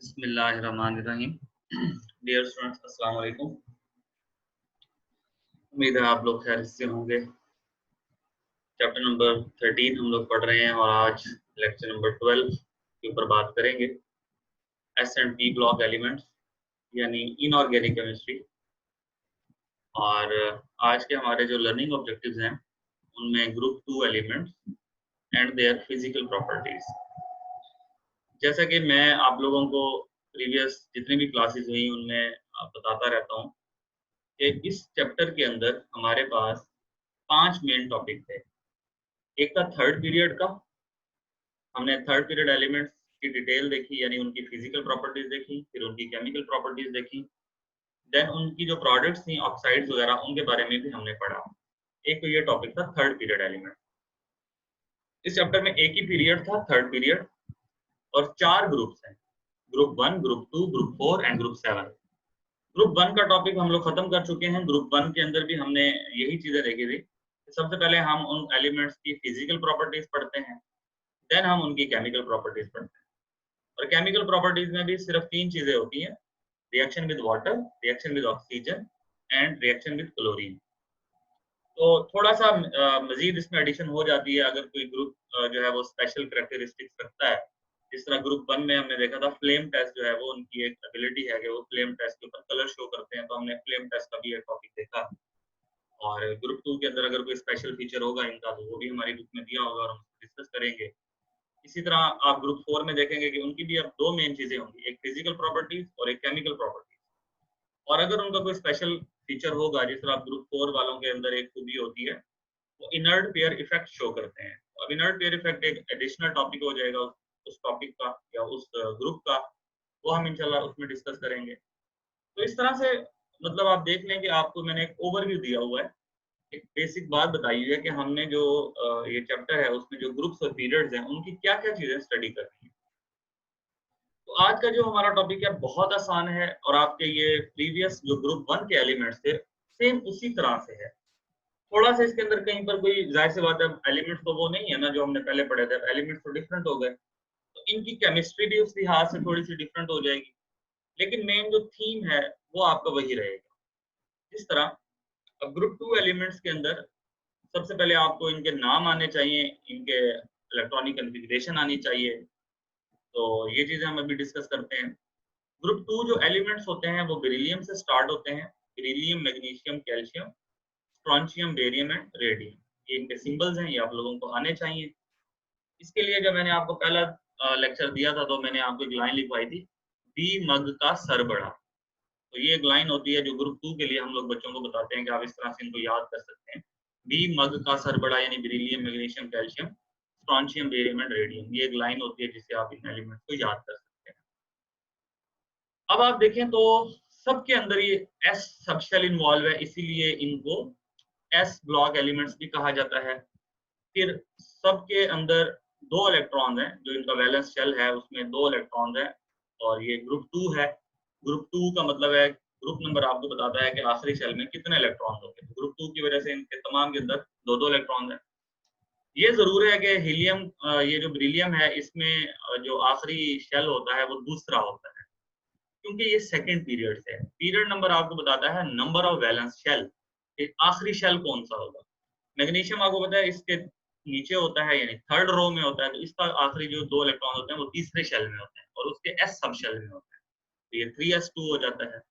बिस्मिल्लाहिर्रहमानिर्रहीम। Dear students, अस्सलाम वालेकुम। उम्मीद है आप लोग खैरियत से होंगे। चैप्टर नंबर 13 हम लोग पढ़ रहे हैं और आज लेक्चर नंबर 12 के ऊपर बात करेंगे। S and P block elements यानी इनऑर्गेनिक केमिस्ट्री। और आज के हमारे जो लर्निंग ऑब्जेक्टिव्स हैं उनमें group 2 elements and their physical properties. जैसा कि मैं आप लोगों को प्रीवियस जितनी भी क्लासेस हुई उनमें बताता रहता हूँ कि इस चैप्टर के अंदर हमारे पास 5 मेन टॉपिक थे। एक था थर्ड पीरियड का। हमने थर्ड पीरियड एलिमेंट्स की डिटेल देखी, यानी उनकी फिजिकल प्रॉपर्टीज देखी, फिर उनकी केमिकल प्रॉपर्टीज देखी, देन उनकी जो प्रोडक्ट्स थी ऑक्साइड्स वगैरह उनके बारे में भी हमने पढ़ा। एक तो ये टॉपिक था थर्ड पीरियड एलिमेंट। इस चैप्टर में एक ही पीरियड था, थर्ड पीरियड, और 4 ग्रुप्स हैं। Group 1, group 2, group 4 and group 7। Group 1 का टॉपिक हम लोग खत्म कर चुके हैं। ग्रुप 1 के अंदर भी हमने यही चीजें देखी थी। सबसे पहले हम उन एलिमेंट्स की फिजिकल प्रॉपर्टीज पढ़ते हैं, देन हम उनकी केमिकल प्रॉपर्टीज पढ़ते हैं। और केमिकल प्रॉपर्टीज में भी सिर्फ 3 चीजें होती हैं: reaction with water, reaction with oxygen and reaction with chlorine. तो थोड़ा सा मजीद इसमें एडिशन हो जाती है अगर कोई ग्रुप जो है वो स्पेशल कैरेक्टरिस्टिक्स रखता है। जिस तरह ग्रुप 1 में हमने देखा था फ्लेम टेस्ट जो है वो उनकी एक एबिलिटी है कि वो फ्लेम टेस्ट के ऊपर कलर शो करते हैं, तो हमने फ्लेम टेस्ट का भी एक टॉपिक देखा। और ग्रुप 2 के अंदर अगर कोई स्पेशल फीचर होगा इनका तो वो भी हमारी बुक में दिया होगा और हम डिस्कस करेंगे। इसी तरह आप ग्रुप 4 में देखेंगे कि उनकी भी अब 2 मेन चीजें होंगी, एक फिजिकल प्रॉपर्टीज और एक केमिकल प्रॉपर्टीज। और अगर उनका कोई स्पेशल फीचर होगा, जिस तरह ग्रुप 4 वालों के अंदर एक खूबी होती है, वो इनर्ट पेयर इफेक्ट शो करते हैं। अब इनर्ट पेयर इफेक्ट एक एडिशनल टॉपिक हो जाएगा उस टॉपिक का या उस ग्रुप का, वो हम इंशाल्लाह उसमें डिस्कस करेंगे। तो इस तरह से मतलब आप देख लें कि आपको मैंने एक ओवरव्यू दिया हुआ है, एक बेसिक बात बताई है कि हमने जो ये चैप्टर है उसमें जो ग्रुप्स और पीरियड्स हैं उनकी क्या क्या चीजें स्टडी करनी है। तो आज का जो हमारा टॉपिक है बहुत आसान है और आपके ये प्रीवियस जो ग्रुप 1 के एलिमेंट्स थे सेम उसी तरह से है। थोड़ा सा इसके अंदर कहीं पर कोई जाहिर सी बात है, एलिमेंट्स तो वो नहीं है ना जो हमने पहले पढ़े थे, एलिमेंट्स तो डिफरेंट हो गए, तो इनकी केमिस्ट्री भी उस लिहाज से थोड़ी सी डिफरेंट हो जाएगी, लेकिन मेन जो थीम है वो आपका वही रहेगा। इस तरह अब ग्रुप 2 एलिमेंट्स के अंदर सबसे पहले आपको इनके नाम आने चाहिए, इनके इलेक्ट्रॉनिक कॉन्फ़िगरेशन आनी चाहिए। तो ये चीजें हम अभी डिस्कस करते हैं। ग्रुप 2 जो एलिमेंट्स होते हैं वो बेरिलियम से स्टार्ट होते हैं। Beryllium, magnesium, calcium, strontium, barium and radium, ये इनके सिंबल्स हैं, ये आप लोगों को आने चाहिए। इसके लिए जब मैंने आपको पहला लेक्चर दिया था तो मैंने आपको एक लाइन लिखवाई थी, बी मग का सर बड़ा। तो ये एक लाइन होती है जो ग्रुप 2 के लिए हम लोग बच्चों को बताते हैं कि आप इस तरह से इनको याद कर सकते हैं। बी मग का सर बड़ा यानी beryllium, magnesium, calcium, strontium, barium and radium, ये एक लाइन होती है जिससे आप इन एलिमेंट्स को याद कर सकते हैं। अब आप देखें तो सबके अंदर ये एस सबशेल इन्वॉल्व है, इसीलिए इनको एस ब्लॉक एलिमेंट्स भी कहा जाता है। फिर सबके अंदर 2 इलेक्ट्रॉन हैं, जो इनका वैलेंस शेल है उसमें 2 इलेक्ट्रॉन हैं, और ये ग्रुप 2 है। ग्रुप 2 का मतलब है ग्रुप नंबर आपको बताता है कि आखिरी शेल में कितने इलेक्ट्रॉन होंगे। ग्रुप 2 की वजह से इनके तमाम के अंदर 2-2 इलेक्ट्रॉन हैं। ये जरूर है कि हीलियम, ये जो बेरिलियम है इसमें जो आखिरी शेल होता है वो दूसरा होता है, क्योंकि ये सेकंड पीरियड से है। पीरियड नंबर आपको बताता है नंबर ऑफ वैलेंस शेल, आखिरी शेल कौन सा होगा। मैग्नीशियम आपको पता है इसके नीचे होता है, यानी थर्ड रो में होता है, तो इसका आखिरी जो 2 इलेक्ट्रॉन होते हैं वो तीसरे शेल में होते हैं और उसके एस सब शेल में होते हैं, तो ये 3s2 हो जाता है।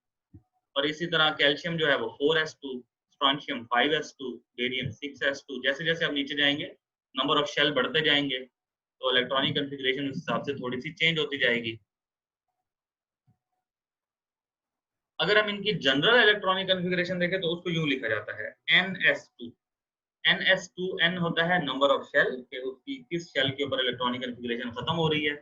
और इसी तरह कैल्शियम जो है वो 4s2, strontium 5s2, barium 6s2। जैसे जैसे आप नीचे जाएंगे नंबर ऑफ शेल बढ़ते जाएंगे, तो इलेक्ट्रॉनिक कॉन्फ़िगरेशन उस हिसाब से थोड़ी सी चेंज होती जाएगी। अगर हम इनकी जनरल इलेक्ट्रॉनिक कॉन्फ़िगरेशन देखें तो उसको यूं लिखा जाता है ns2। ns2n होता है नंबर ऑफ शेल कि उसकी किस शेल के ऊपर इलेक्ट्रॉनिक कॉन्फ़िगरेशन खत्म हो रही है।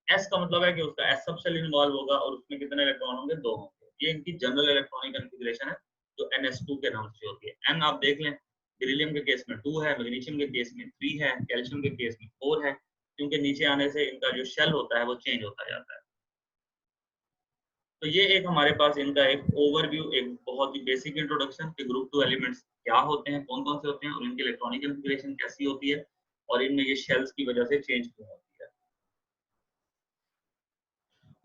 s का मतलब है कि उसका s सब शेल इन्वॉल्व होगा और उसमें कितने इलेक्ट्रॉन होंगे, 2 होंगे। ये इनकी जनरल इलेक्ट्रॉनिक कॉन्फ़िगरेशन है जो ns2 के नाम से होती है। n आप देख लें, बेरिलियम के केस में 2 है, मैग्नीशियम के केस में 3 है, कैल्शियम के केस में 4 है, क्योंकि नीचे आने से इनका जो शेल होता है वो चेंज होता जाता है। तो ये एक हमारे पास इनका एक ओवरव्यू, एक बहुत ही बेसिक इंट्रोडक्शन कि ग्रुप 2 एलिमेंट्स क्या होते हैं, कौन कौन से होते हैं और इनकी इलेक्ट्रॉनिक कॉन्फ़िगरेशन कैसी होती है और इनमें ये शेल्स की वजह से चेंज क्यों होती है।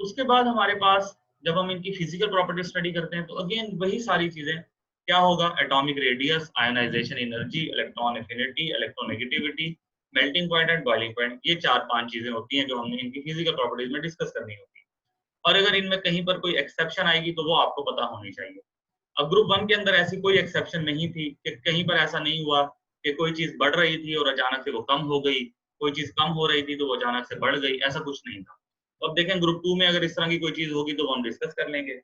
उसके बाद हमारे पास जब हम इनकी फिजिकल प्रॉपर्टी स्टडी करते हैं तो अगेन वही सारी चीजें क्या होगा, atomic radius, ionization energy, electron affinity, electronegativity, melting point and boiling point, ये 4-5 चीजें होती हैं जो हमने इनकी फिजिकल प्रॉपर्टीज में डिस्कस करनी होती है। और अगर इनमें कहीं पर कोई एक्सेप्शन आएगी तो वो आपको पता होनी चाहिए। अब ग्रुप 1 के अंदर ऐसी कोई एक्सेप्शन नहीं थी कि कहीं पर ऐसा नहीं हुआ कि कोई चीज बढ़ रही थी और अचानक से वो कम हो गई, कोई चीज कम हो रही थी तो वो अचानक से बढ़ गई, ऐसा कुछ नहीं था। तो अब देखें ग्रुप 2 में अगर इस तरह की कोई चीज होगी तो वो हम डिस्कस कर लेंगे।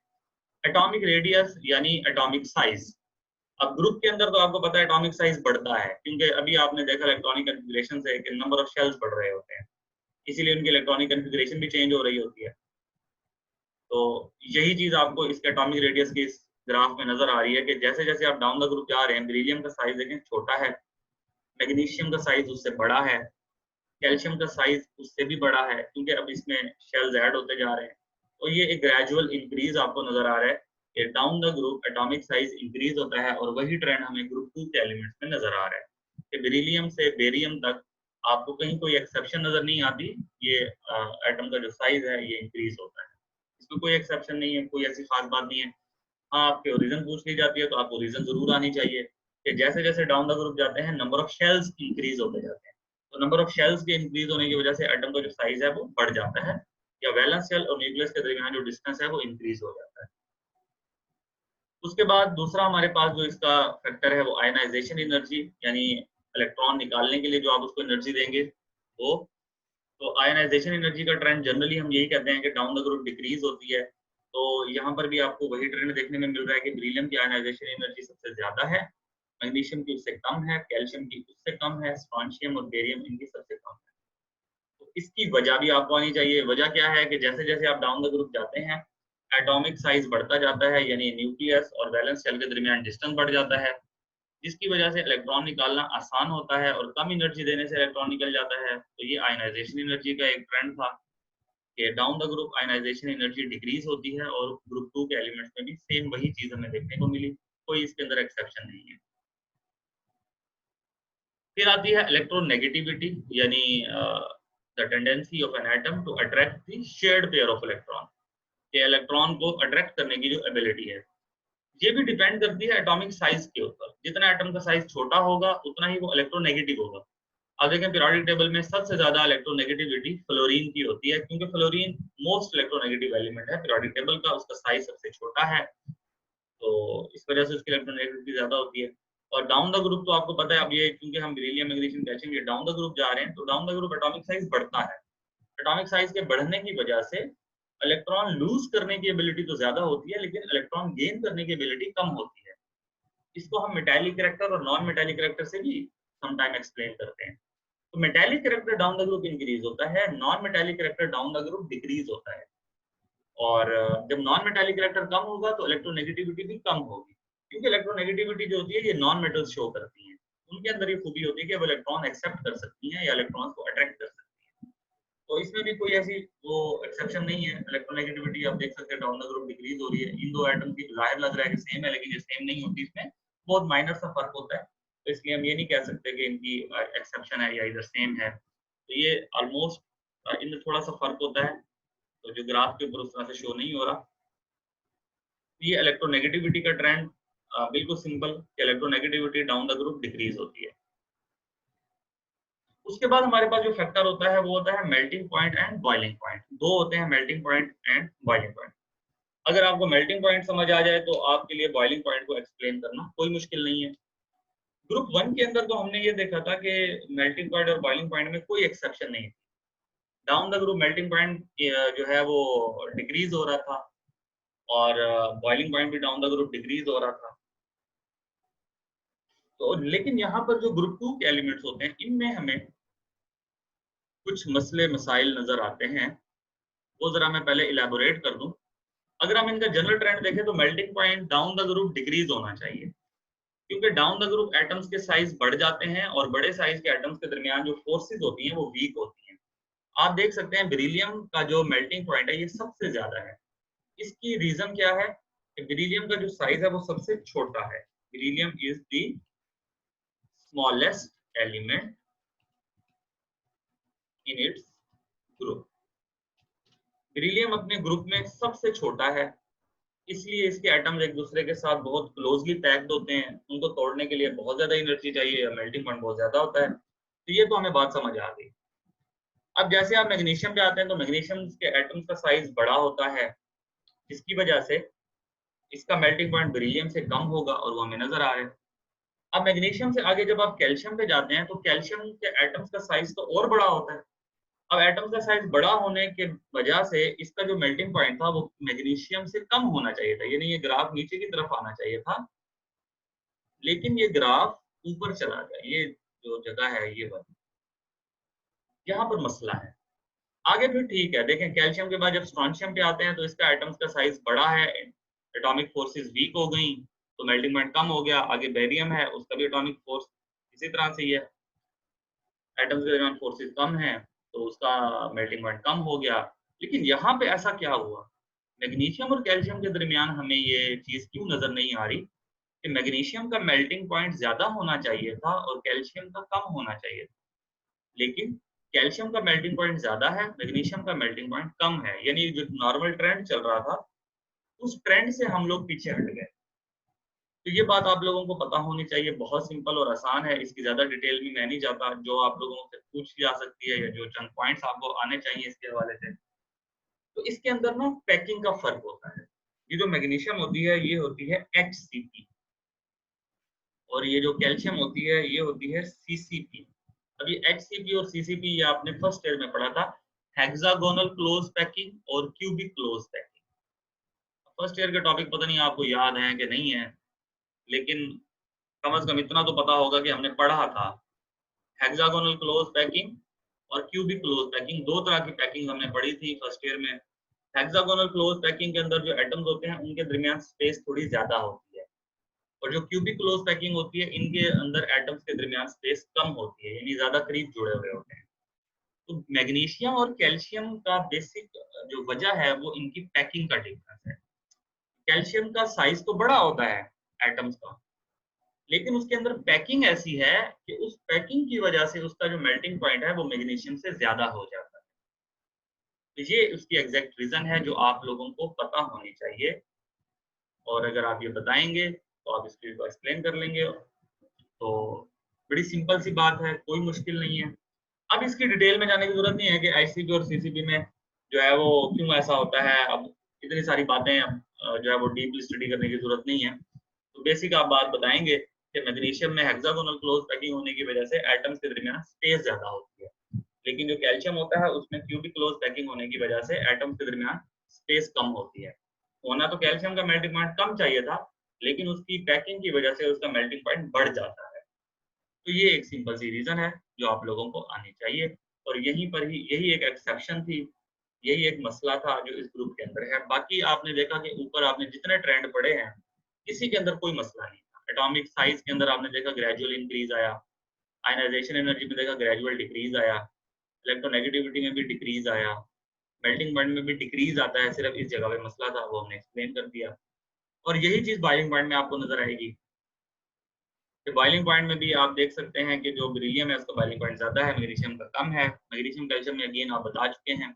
एटॉमिक रेडियस यानी एटॉमिक साइज। अब ग्रुप के अंदर तो आपको पता है एटॉमिक साइज बढ़ता है, क्योंकि अभी आपने देखा इलेक्ट्रॉनिक कन्फिगरेशन से कि नंबर ऑफ शेल्स बढ़ रहे होते हैं, इसीलिए उनकी इलेक्ट्रॉनिक कन्फिगरेशन भी चेंज हो रही होती है। तो यही चीज आपको इसके एटॉमिक रेडियस की इस ग्राफ में नजर आ रही है कि जैसे जैसे आप डाउन द ग्रुप जा रहे हैं, बेरिलियम का साइज देखें छोटा है, मैग्नीशियम का साइज उससे बड़ा है, कैल्शियम का साइज उससे भी बड़ा है, क्योंकि अब इसमें शेल्स ऐड होते जा रहे हैं। तो ये एक ग्रेजुअल इंक्रीज आपको नजर आ रहा है कि down the group atomic size increase होता है, और वही ट्रेंड हमें ग्रुप 2 के एलिमेंट्स में नजर आ रहा है कि बेरिलियम से बेरियम तक आपको कहीं कोई एक्सेप्शन नजर नहीं आती, ये एटम का जो साइज है ये इंक्रीज होता है, इसमें कोई एक्सेप्शन नहीं है, कोई ऐसी खास बात नहीं है। हाँ, आपके रीजन पूछ ली जाती है तो आपको रीजन जरूर आनी चाहिए कि जैसे जैसे डाउन द ग्रुप जाते हैं नंबर ऑफ शेल्स इंक्रीज होते जाते हैं, तो नंबर ऑफ शेल्स के इंक्रीज होने की वजह से एटम का जो साइज है वो बढ़ जाता है, या वैलेंस शेल और न्यूक्लियस के दरमियान जो डिस्टेंस है वो इंक्रीज हो जाता है। उसके बाद दूसरा हमारे पास जो इसका फैक्टर है वो आयनाइजेशन एनर्जी, यानी इलेक्ट्रॉन निकालने के लिए जो आप उसको एनर्जी देंगे वो। तो आयनाइजेशन एनर्जी का ट्रेंड जनरली हम यही कहते हैं कि डाउन द ग्रुप डिक्रीज होती है। तो यहाँ पर भी आपको वही ट्रेंड देखने में मिल रहा है कि बेरिलियम की आयनाइजेशन एनर्जी सबसे ज्यादा है, मैग्नीशियम की उससे कम है, कैल्शियम की उससे कम है, स्ट्रोंशियम और बेरियम इनकी सबसे कम है। तो इसकी वजह भी आपको आनी चाहिए। वजह क्या है कि जैसे जैसे आप डाउन द ग्रुप जाते हैं एटॉमिक साइज बढ़ता जाता है, यानी न्यूक्लियस और वैलेंस शेल के दरमियान डिस्टेंस बढ़ जाता है, जिसकी वजह से इलेक्ट्रॉन निकालना आसान होता है और कम एनर्जी देने से इलेक्ट्रॉन निकल जाता है। तो ये आयनाइजेशन एनर्जी का एक ट्रेंड था कि down the group ionization energy decrease होती है, और ग्रुप 2 के एलिमेंट्स में भी सेम वही चीज हमें देखने को मिली, कोई इसके अंदर एक्सेप्शन नहीं है। फिर आती है इलेक्ट्रोनेगेटिविटी, यानी the tendency of an atom to attract the shared pair of electron, के इलेक्ट्रॉन को अट्रैक्ट करने की जो एबिलिटी है ये भी डिपेंड करती है एटॉमिक साइज के ऊपर। जितना एटम का साइज छोटा होगा उतना ही वो इलेक्ट्रोनेगेटिव होगा। अब देखें पीरियोडिक टेबल में सबसे ज्यादा इलेक्ट्रोनेगेटिविटी फ्लोरीन की होती है, क्योंकि फ्लोरीन मोस्ट इलेक्ट्रोनेगेटिव एलिमेंट है पीरियोडिक टेबल का, उसका साइज सबसे छोटा है, तो इस वजह से उसकी इलेक्ट्रोनेगेटिविटी ज्यादा होती है। और डाउन द ग्रुप तो आपको पता है, अब ये क्योंकि हम बेरिलियम मैग्नीशियम कैल्शियम ये डाउन द ग्रुप जा रहे हैं, तो down the group atomic size बढ़ता है। एटॉमिक साइज के बढ़ने की वजह से इलेक्ट्रॉन लूज करने की एबिलिटी तो ज्यादा होती है, लेकिन इलेक्ट्रॉन गेन करने की एबिलिटी कम होती है। इसको हम मेटालिक कैरेक्टर और नॉन मेटालिक कैरेक्टर से भी समटाइम एक्सप्लेन करते हैं। तो metallic character down the group increase होता है, non metallic character down the group decrease होता है। और जब नॉन मेटालिक कैरेक्टर कम होगा तो इलेक्ट्रोनेगेटिविटी भी कम होगी, क्योंकि इलेक्ट्रोनेगेटिविटी जो होती है ये नॉन मेटल्स शो करती हैं, उनके अंदर ये खूबी होती है कि वो इलेक्ट्रॉन एक्सेप्ट कर सकती हैं या इलेक्ट्रॉन को अट्रैक्ट कर सकती हैं। तो इसमें भी कोई ऐसी वो एक्सेप्शन नहीं है। इलेक्ट्रोनेगेटिविटी आप देख सकते हैं डाउन द ग्रुप डिक्रीज हो रही है, इन दो एटम की जाहिर लग रहा है कि सेम है, लेकिन ये सेम नहीं होती, इसमें बहुत माइनर सा फर्क होता है। तो इसलिए हम ये नहीं कह सकते कि इनकी एक्सेप्शन है या इधर सेम है। तो ये ऑलमोस्ट इनमें थोड़ा सा फर्क होता है, तो जो ग्राफ के ऊपर उस तरह से शो नहीं हो रहा। ये इलेक्ट्रोनेगेटिविटी का ट्रेंड बिल्कुल simple, electronegativity down the group decrease होती है। उसके बाद हमारे पास जो फैक्टर होता है वो होता है melting point and boiling point. दो होते हैं, melting point and boiling point. अगर आपको मेल्टिंग पॉइंट समझ आ जाए तो आपके लिए बॉइलिंग पॉइंट को एक्सप्लेन करना कोई मुश्किल नहीं है। ग्रुप 1 के अंदर तो हमने ये देखा था कि मेल्टिंग पॉइंट और बॉइलिंग पॉइंट में कोई एक्सेप्शन नहीं थी। Down the group melting point जो है वो डिक्रीज हो रहा था, और बॉइलिंग पॉइंट भी डाउन द ग्रुप डिक्रीज हो रहा था। तो लेकिन यहाँ पर जो ग्रुप 2 के एलिमेंट्स होते हैं इनमें हमें कुछ मसले मसाइल नजर आते हैं, वो जरा मैं पहले इलेबोरेट कर दूं। अगर हम इनका जनरल ट्रेंड देखें तो melting point down the group decrease होना चाहिए, क्योंकि डाउन द ग्रुप एटम्स के साइज बढ़ जाते हैं और बड़े साइज के एटम्स के दरमियान जो फोर्सेस होती हैं वो वीक होती हैं। आप देख सकते हैं बेरिलियम का जो मेल्टिंग पॉइंट है ये सबसे ज्यादा है। इसकी रीजन क्या है कि बेरिलियम का जो साइज है वो सबसे छोटा है। Beryllium is the smallest element in its group. Beryllium अपने ग्रुप में सबसे छोटा है, इसलिए इसके एटम्स एक दूसरे के साथ बहुत क्लोजली पैक्ड होते हैं। उनको तोड़ने के लिए बहुत ज्यादा एनर्जी चाहिए, मेल्टिंग पॉइंट बहुत ज्यादा होता है। तो ये तो हमें बात समझ आ गई। अब जैसे आप मैग्नीशियम पे आते हैं तो मैग्नीशियम के एटम्स का साइज बड़ा होता है, जिसकी वजह से इसका मेल्टिंग पॉइंट बेरिलियम से कम होगा और वो हमें नजर आ रहा है। अब मैग्नीशियम से आगे जब आप कैल्शियम पे जाते हैं तो कैल्शियम के एटम्स का साइज तो और बड़ा होता है। अब एटम्स का साइज बड़ा होने के वजह से इसका जो मेल्टिंग पॉइंट था वो मैग्नीशियम से कम होना चाहिए था, यानी ये ग्राफ नीचे की तरफ आना चाहिए था, लेकिन ये ग्राफ ऊपर चला गया। ये जो जगह है ये वाली, यहाँ पर मसला है। आगे फिर ठीक है, देखें कैल्शियम के बाद जब स्ट्रोंशियम पे आते हैं तो इसका एटम्स का साइज बड़ा है, एटॉमिक फोर्सेस वीक हो गई तो मेल्टिंग पॉइंट कम हो गया। आगे बेरियम है, उसका भी एटॉमिक फोर्स इसी तरह से ही है, एटम्स के दरमियान फोर्सेस कम है तो उसका मेल्टिंग पॉइंट कम हो गया। लेकिन यहाँ पे ऐसा क्या हुआ, मैग्नीशियम और कैल्शियम के दरमियान हमें ये चीज क्यों नजर नहीं आ रही कि मैग्नीशियम का मेल्टिंग पॉइंट ज्यादा होना चाहिए था और कैल्शियम का कम होना चाहिए था, लेकिन कैल्शियम का मेल्टिंग पॉइंट ज्यादा है, मैग्नीशियम का मेल्टिंग पॉइंट कम है। यानी जो नॉर्मल ट्रेंड चल रहा था उस ट्रेंड से हम लोग पीछे हट गए। तो ये बात आप लोगों को पता होनी चाहिए, बहुत सिंपल और आसान है, इसकी ज्यादा डिटेल में मैं नहीं जाता। जो आप लोगों से पूछ जा सकती है या जो चंद पॉइंट्स आपको आने चाहिए इसके हवाले से, तो इसके अंदर ना पैकिंग का फर्क होता है। ये जो मैग्नीशियम होती है ये होती है HCP, और ये जो कैल्शियम होती है ये होती है CCP। अब ये HCP और CCP ये आपने फर्स्ट ईयर में पढ़ा था, हेक्सागोनल क्लोज पैकिंग और cubic close packing. First year के टॉपिक पता नहीं आपको याद है कि नहीं है, लेकिन कम से कम इतना तो पता होगा कि हमने पढ़ा था। हेक्सागोनल क्लोज पैकिंग और क्यूबिक क्लोज पैकिंग, दो तरह की पैकिंग हमने पढ़ी थी फर्स्ट ईयर में। हेक्सागोनल क्लोज पैकिंग के अंदर जो एटम्स होते हैं उनके दरमियान स्पेस थोड़ी ज्यादा होती है, और जो क्यूबिक क्लोज पैकिंग होती है इनके अंदर एटम्स के दरमियान स्पेस कम होती है, यानी ज्यादा करीब जुड़े हुए होते हैं। तो मैग्नीशियम और कैल्शियम का बेसिक जो वजह है वो इनकी पैकिंग का डिफरेंस है। कैल्शियम का साइज तो बड़ा होता है एटम्स का, लेकिन उसके अंदर पैकिंग ऐसी है कि उस पैकिंग की वजह से उसका जो मेल्टिंग पॉइंट है वो मैग्नीशियम से ज्यादा हो जाता है। तो ये उसकी एग्जैक्ट रीजन है जो आप लोगों को पता होनी चाहिए, और अगर आप ये बताएंगे तो आप इसको एक्सप्लेन कर लेंगे। तो बड़ी सिंपल सी बात है, कोई मुश्किल नहीं है। अब इसकी डिटेल में जाने की जरूरत नहीं है कि HCP और CCP में जो है वो क्यों ऐसा होता है। अब इतनी सारी बातें जो है वो डीपली स्टडी करने की जरूरत नहीं है। तो बेसिक आप बात बताएंगे कि मैग्नीशियम में हेक्सागोनल क्लोज पैकिंग होने की वजह से एटम्स के दरमियान स्पेस ज्यादा होती है, लेकिन जो कैल्शियम होता है उसमें क्यूबिक क्लोज पैकिंग होने की वजह से एटम्स के दरमियान स्पेस कम होती है। होना तो कैल्शियम का मेल्टिंग पॉइंट कम चाहिए था, लेकिन उसकी पैकिंग की वजह से उसका मेल्टिंग पॉइंट बढ़ जाता है। तो ये एक सिंपल सी रीजन है जो आप लोगों को आनी चाहिए, और यहीं पर ही यही एक एक्सेप्शन थी, यही एक मसला था जो इस ग्रुप के अंदर है। बाकी आपने देखा कि ऊपर आपने जितने ट्रेंड पढ़े हैं किसी के अंदर कोई मसला नहीं था। एटॉमिक साइज के अंदर आपने देखा ग्रेजुअल इंक्रीज आया, आयनाइजेशन एनर्जी में देखा ग्रेजुअल डिक्रीज आया, इलेक्ट्रोनेगेटिविटी में भी डिक्रीज आया, मेल्टिंग पॉइंट में भी डिक्रीज आता है। सिर्फ इस जगह पे मसला था, वो हमने एक्सप्लेन कर दिया। और यही चीज बॉइलिंग पॉइंट में आपको नजर आएगी कि बॉइलिंग पॉइंट में भी आप देख सकते हैं कि जो बेरिलियम है उसका बॉइलिंग पॉइंट ज्यादा है, मैग्नीशियम का कम है। मैग्नीशियम कैल्शियम में अगेन आप बता चुके हैं।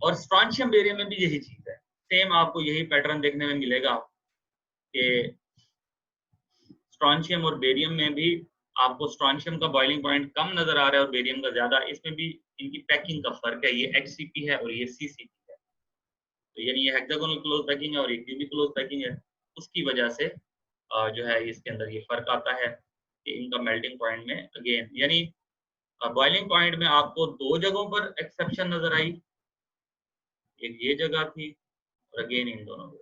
और स्ट्रॉन्शियम बेरियम में भी यही चीज है, सेम आपको यही पैटर्न देखने में मिलेगा कि स्ट्रॉन्शियम और बेरियम में भी आपको स्ट्रॉन्शियम का बॉइलिंग पॉइंट कम नजर आ रहा है और बेरियम का ज्यादा। इसमें भी इनकी पैकिंग का फर्क है, ये HCP है और ये CCP है। तो यानी ये हेक्सागोनल क्लोज पैकिंग है और ये क्यूबिक क्लोज पैकिंग है, उसकी वजह से जो है इसके अंदर ये फर्क आता है कि इनका मेल्टिंग पॉइंट में अगेन, यानी बॉइलिंग पॉइंट में आपको दो जगहों पर एक्सेप्शन नजर आई, एक ये जगह थी और अगेन इन दोनों में,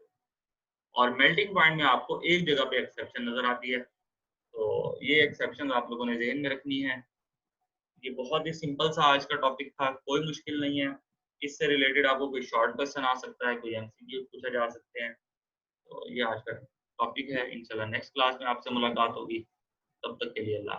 और मेल्टिंग पॉइंट में आपको एक जगह पे एक्सेप्शन नजर आती है। तो ये एक्सेप्शन आप लोगों ने ध्यान में रखनी है। ये बहुत ही सिंपल सा आज का टॉपिक था, कोई मुश्किल नहीं है। इससे रिलेटेड आपको कोई शॉर्ट क्वेश्चन आ सकता है, कोई MCQ पूछा जा सकते हैं। तो ये आज का टॉपिक है। इंशाल्लाह नेक्स्ट क्लास में आपसे मुलाकात होगी, तब तक के लिए अल्लाह।